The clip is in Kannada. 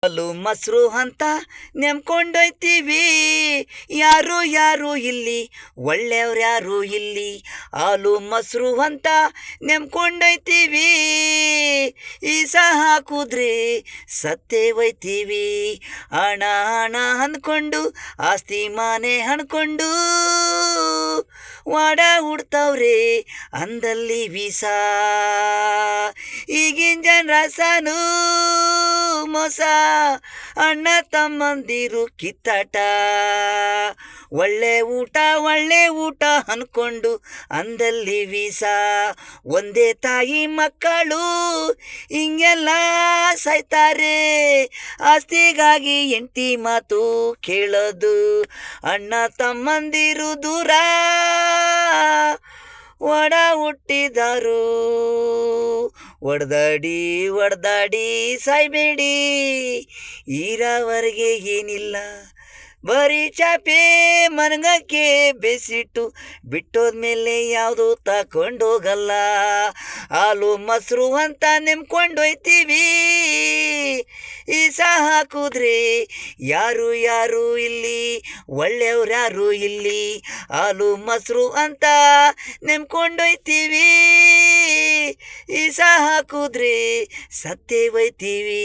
ಹಾಲು ಮೊಸರು ಅಂತ ನೆಮ್ಕೊಂಡೊಯ್ತೀವಿ. ಯಾರು ಯಾರು ಇಲ್ಲಿ ಒಳ್ಳೆಯವ್ರು ಯಾರು ಇಲ್ಲಿ, ಹಾಲು ಮೊಸರು ಅಂತ ನೆಮ್ಕೊಂಡೊಯ್ತೀವಿ. ಈಸ ಹಾಕುದ್ರೆ ಸತ್ತೇ ಒಯ್ತೀವಿ. ಹಣ ಹಣ ಅಂದ್ಕೊಂಡು ಆಸ್ತಿ ಮನೆ ಅನ್ಕೊಂಡು ವಾಡ ಹುಡ್ತವ್ರೆ ಅಂದಲ್ಲಿ ವೀಸ. ಈಗಿನ ಜನರಸನು ಮೋಸ, ಅಣ್ಣ ತಮ್ಮಂದಿರು ಕಿತ್ತಾಟ. ಒಳ್ಳೆ ಊಟ ಅನ್ಕೊಂಡು ಅಂದಲ್ಲಿ ವೀಸ. ಒಂದೇ ತಾಯಿ ಮಕ್ಕಳು ಹಿಂಗೆಲ್ಲ ಸಾಯ್ತಾರೆ. ಆಸ್ತಿಗಾಗಿ ಹೆಂಡ್ತಿ ಮಾತು ಕೇಳೋದು, ಅಣ್ಣ ತಮ್ಮಂದಿರು ದೂರ ಒಡ ಹುಟ್ಟಿದರು. ಒಡ್ದಾಡಿ ಸಾಯ್ಬೇಡಿ, ಇರೋವರೆಗೆ ಏನಿಲ್ಲ. ಬರೀ ಚಾಪೆ ಮನಗಕ್ಕೆ ಬೇಸಿಟ್ಟು ಬಿಟ್ಟೋದ್ಮೇಲೆ ಯಾವುದು ತಕೊಂಡೋಗಲ್ಲ. ಹಾಲು ಮೊಸರು ಅಂತ ನೆಮ್ಕೊಂಡೊಯ್ತೀವಿ. ಈಸ ಹಾಕುದ್ರೆ ಯಾರು ಯಾರು ಇಲ್ಲಿ ಒಳ್ಳೆಯವ್ರು ಯಾರು ಇಲ್ಲಿ, ಹಾಲು ಮೊಸರು ಅಂತ ನೆಮ್ಕೊಂಡೊಯ್ತೀವಿ. ಈಸ ಹಾಕುದ್ರೆ ಸತ್ತೇ ಒಯ್ತೀವಿ.